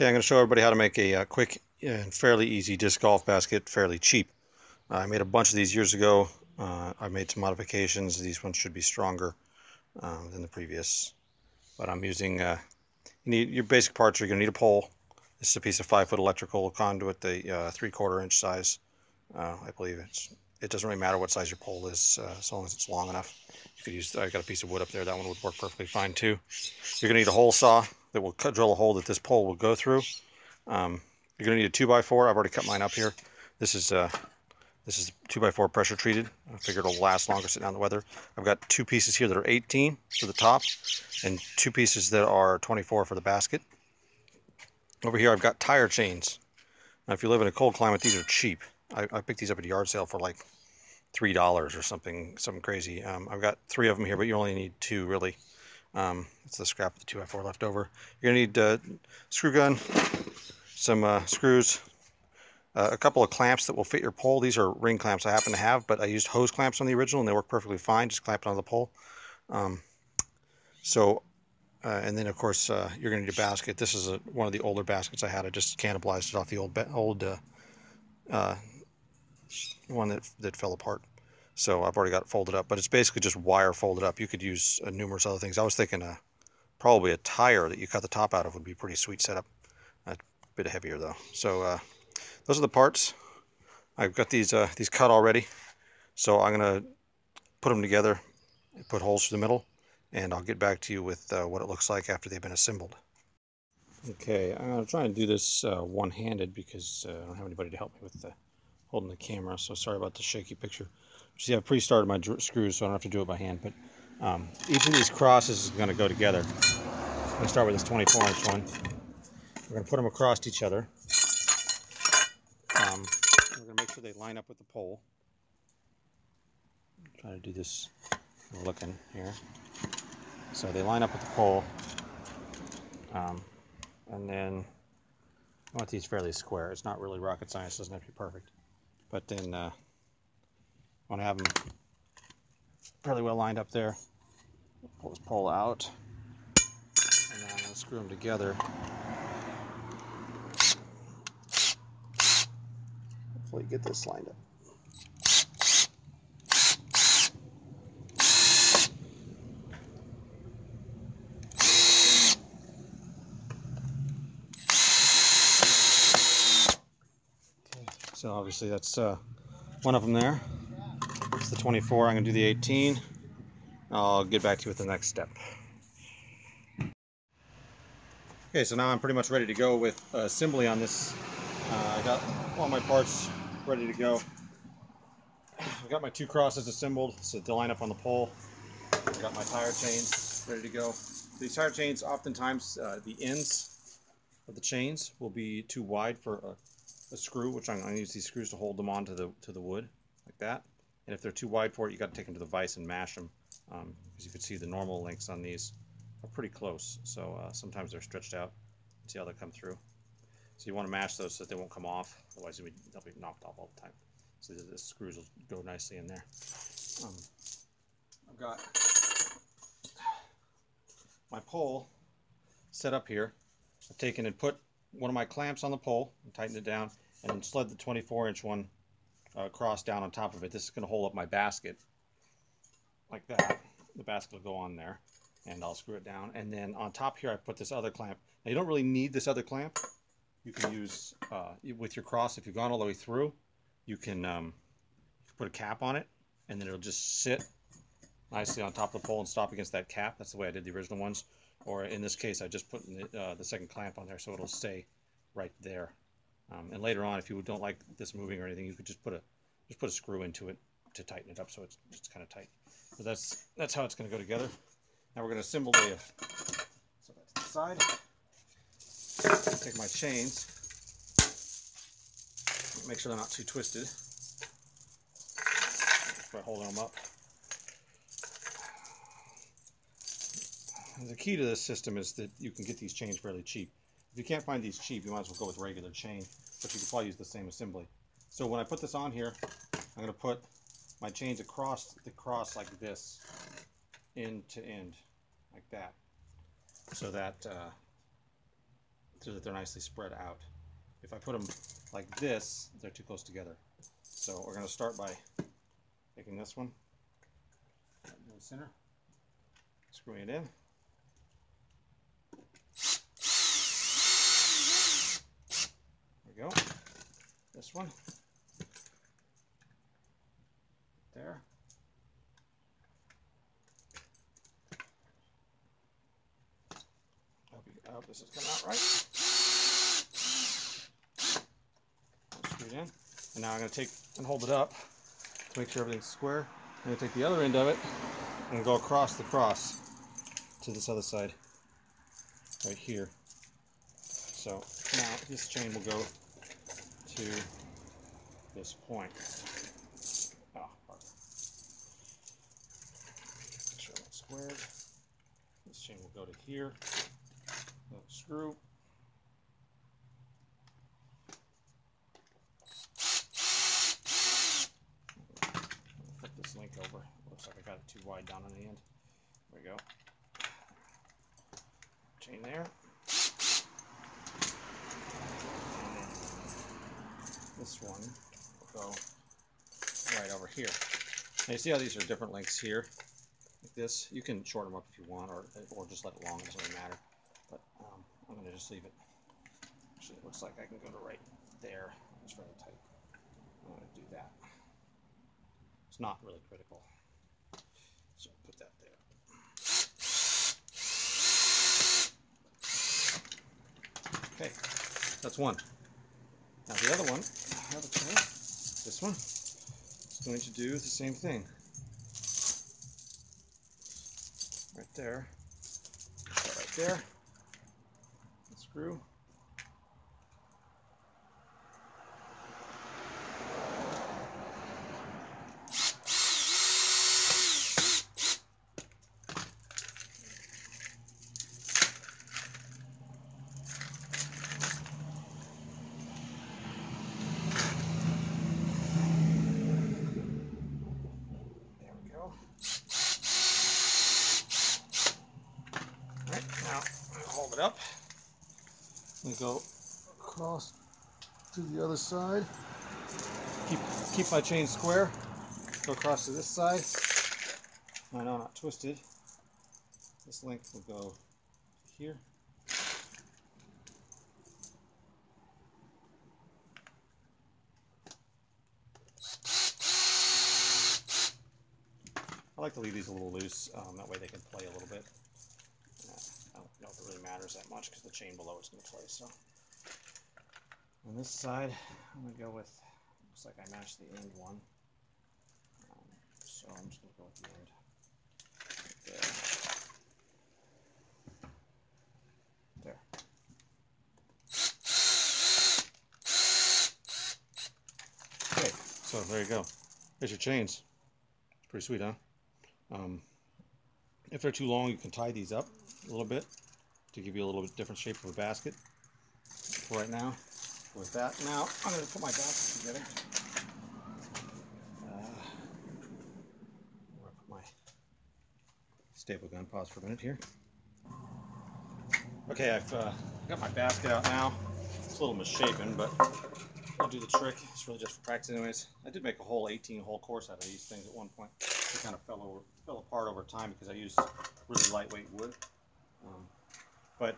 Okay, I'm going to show everybody how to make a quick and fairly easy disc golf basket fairly cheap. I made a bunch of these years ago. I made some modifications. These ones should be stronger than the previous. But I'm using, you need your basic parts. You're going to need a pole. This is a piece of 5-foot electrical conduit, the 3/4 inch size. I believe it doesn't really matter what size your pole is, as long as it's long enough. You could use, I got a piece of wood up there. That one would work perfectly fine too. You're going to need a hole saw that will drill a hole that this pole will go through. You're going to need a 2x4. I've already cut mine up here. This is 2x4 pressure treated. I figured it'll last longer sitting out in the weather. I've got 2 pieces here that are 18 for the top and 2 pieces that are 24 for the basket. Over here I've got tire chains. Now if you live in a cold climate, these are cheap. I picked these up at a yard sale for like $3 or something crazy. I've got 3 of them here, but you only need 2 really. It's the scrap of the 2x4 left over. You're going to need a screw gun, some screws, a couple of clamps that will fit your pole. These are ring clamps I happen to have, but I used hose clamps on the original and they work perfectly fine. Just clamp it on the pole. And then of course you're going to need a basket. This is one of the older baskets I had. I just cannibalized it off the old one that fell apart. So I've already got it folded up, but it's basically just wire folded up. You could use numerous other things. I was thinking probably a tire that you cut the top out of would be a pretty sweet setup. A bit heavier though. So those are the parts. I've got these cut already. So I'm going to put them together, put holes through the middle, and I'll get back to you with what it looks like after they've been assembled. Okay, I'm going to try and do this one-handed because I don't have anybody to help me with holding the camera, so sorry about the shaky picture. See, I've pre-started my screws, so I don't have to do it by hand, but each of these crosses is going to go together. I'm going to start with this 24-inch one. We're going to put them across each other. We're going to make sure they line up with the pole. Try to do this looking here. So they line up with the pole. And then I want these fairly square. It's not really rocket science, it doesn't have to be perfect. But then I want to have them fairly well lined up there. Pull this pole out, and then I'm going to screw them together. Hopefully get this lined up. So obviously that's one of them there. It's the 24. I'm going to do the 18. I'll get back to you with the next step. Okay, so now I'm pretty much ready to go with assembly on this. I got all my parts ready to go. I've got my 2 crosses assembled so they'll line up on the pole. I've got my tire chains ready to go. These tire chains, oftentimes the ends of the chains will be too wide for a screw, which I'm going to use these screws to hold them onto the wood, like that. And if they're too wide for it, you got to take them to the vise and mash them. As you can see, the normal lengths on these are pretty close, so sometimes they're stretched out. See how they come through. So you want to mash those so that they won't come off, otherwise they'll be knocked off all the time. So the screws will go nicely in there. I've got my pole set up here. I've taken and put one of my clamps on the pole and tightened it down, and then slid the 24-inch one cross down on top of it. This is going to hold up my basket like that. The basket will go on there, and I'll screw it down. And then on top here I put this other clamp. Now you don't really need this other clamp. You can use with your cross, if you've gone all the way through, you can put a cap on it, and then it'll just sit nicely on top of the pole and stop against that cap. That's the way I did the original ones. Or in this case, I just put the second clamp on there so it'll stay right there. And later on, if you don't like this moving or anything, you could just put a screw into it to tighten it up so it's kind of tight. So that's how it's going to go together. Now we're going to assemble the so that's the side. Take my chains, make sure they're not too twisted by holding them up. And the key to this system is that you can get these chains fairly cheap. If you can't find these cheap, you might as well go with regular chain, but you can probably use the same assembly. So when I put this on here, I'm going to put my chains across the cross like this, end to end, like that, so that so that they're nicely spread out. If I put them like this, they're too close together. So we're going to start by taking this one right in the center, screwing it in. There we go. This one. There. I hope this is coming out right. Screw it in. And now I'm going to take and hold it up to make sure everything's square. I'm going to take the other end of it and go across the cross to this other side right here. So now this chain will go to this point. Oh, pardon. Make sure it's squared. This chain will go to here. Little screw. Flip this link over. Looks like I got it too wide down on the end. There we go. Chain there. This one will go right over here. Now you see how these are different lengths here, like this. You can shorten them up if you want, or just let it long. It doesn't really matter. But I'm going to just leave it. Actually, it looks like I can go to right there. It's very tight. I'm going to do that. It's not really critical, so put that there. Okay, that's one. Now the other one, this one, is going to do the same thing. Right there, right there, the screw. Hold it up. We go across to the other side. Keep my chain square. Go across to this side. I know, not twisted. This length will go here. I like to leave these a little loose. That way they can play a little bit. I don't know if it really matters that much because the chain below is going to play. So on this side, I'm going to go with, looks like I matched the end one. So I'm just going to go with the end right there. There. Okay, so there you go. There's your chains. It's pretty sweet, huh? If they're too long, you can tie these up a little bit to give you a little bit different shape of a basket. For right now, with that, now I'm going to put my basket together. Where I put my staple gun. Pause for a minute here. Okay, I've got my basket out now. It's a little misshapen, but it'll do the trick. It's really just for practice anyways. I did make a whole 18-hole course out of these things at one point. They kind of fell apart over time because I used really lightweight wood. But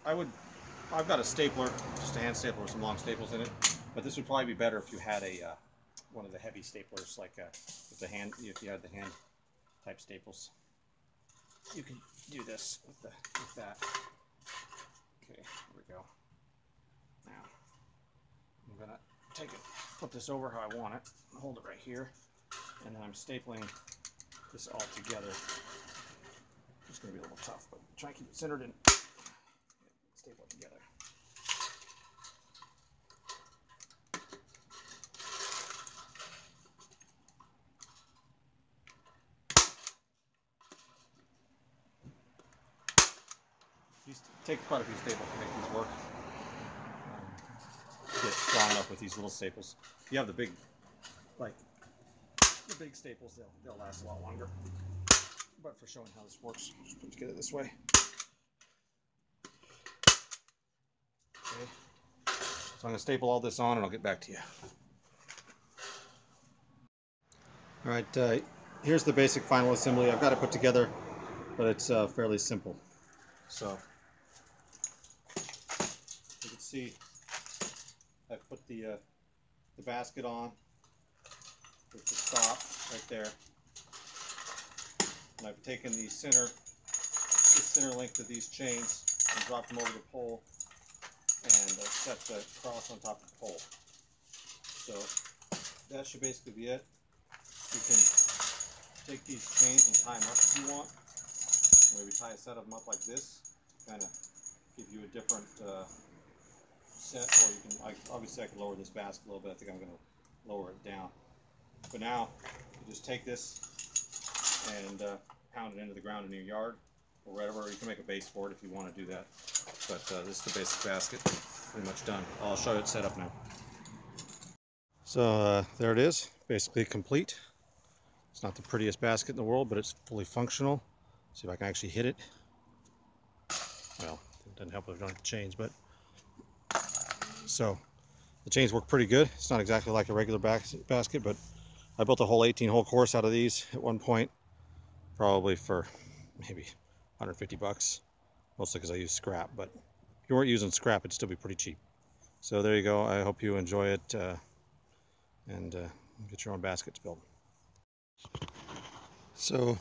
I've got a stapler, just a hand stapler with some long staples in it. But this would probably be better if you had a one of the heavy staplers, like if you had the hand type staples. You can do this with that. Okay, here we go. Now I'm gonna take it, flip this over how I want it, hold it right here, and then I'm stapling this all together. It's gonna be a little tough, but try and keep it centered and staple it together. These take quite a few staples to make these work. Get strong enough with these little staples. If you have the big, big staples, they'll last a lot longer. But for showing how this works, just put it together this way. I'm going to staple all this on and I'll get back to you. Alright, here's the basic final assembly. I've got it put together, but it's fairly simple. So, you can see I've put the basket on with the stop right there. And I've taken the center length of these chains and dropped them over the pole and set the cross on top of the pole. So that should basically be it. You can take these chains and tie them up if you want. Maybe tie a set of them up like this to kind of give you a different set, or you can, obviously I can lower this basket a little bit. I think I'm going to lower it down. But now you just take this and pound it into the ground in your yard or wherever. You can make a base for it if you want to do that. But this is the basic basket, pretty much done. I'll show you it set up now. So there it is, basically complete. It's not the prettiest basket in the world, but it's fully functional. See if I can actually hit it. Well, it doesn't help if I don't have the chains, but so the chains work pretty good. It's not exactly like a regular basket, but I built a whole 18-hole course out of these at one point, probably for maybe 150 bucks, mostly because I used scrap. But if you weren't using scrap, it'd still be pretty cheap. So there you go. I hope you enjoy it and get your own baskets built. So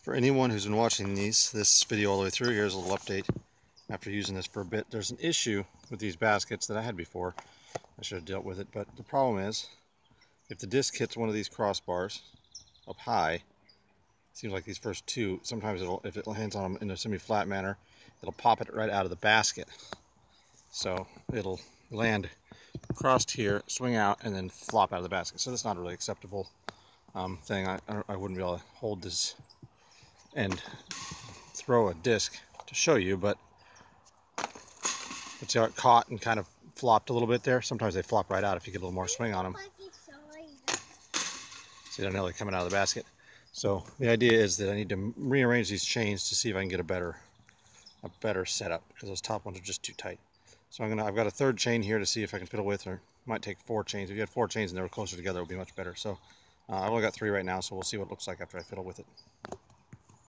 for anyone who's been watching this video all the way through, here's a little update. After using this for a bit, there's an issue with these baskets that I had before. I should have dealt with it, but the problem is if the disc hits one of these crossbars up high, it seems like these first two, sometimes if it lands on them in a semi-flat manner, it'll pop it right out of the basket. So it'll land crossed here, swing out, and then flop out of the basket. So that's not a really acceptable thing. I wouldn't be able to hold this and throw a disc to show you, but see how it caught and kind of flopped a little bit there? Sometimes they flop right out if you get a little more swing on them. See, they're nearly coming out of the basket. So the idea is that I need to rearrange these chains to see if I can get a better setup, because those top ones are just too tight. So I've got a third chain here to see if I can fiddle with, or it might take 4 chains. If you had 4 chains and they were closer together, it would be much better. So I've only got 3 right now, so we'll see what it looks like after I fiddle with it.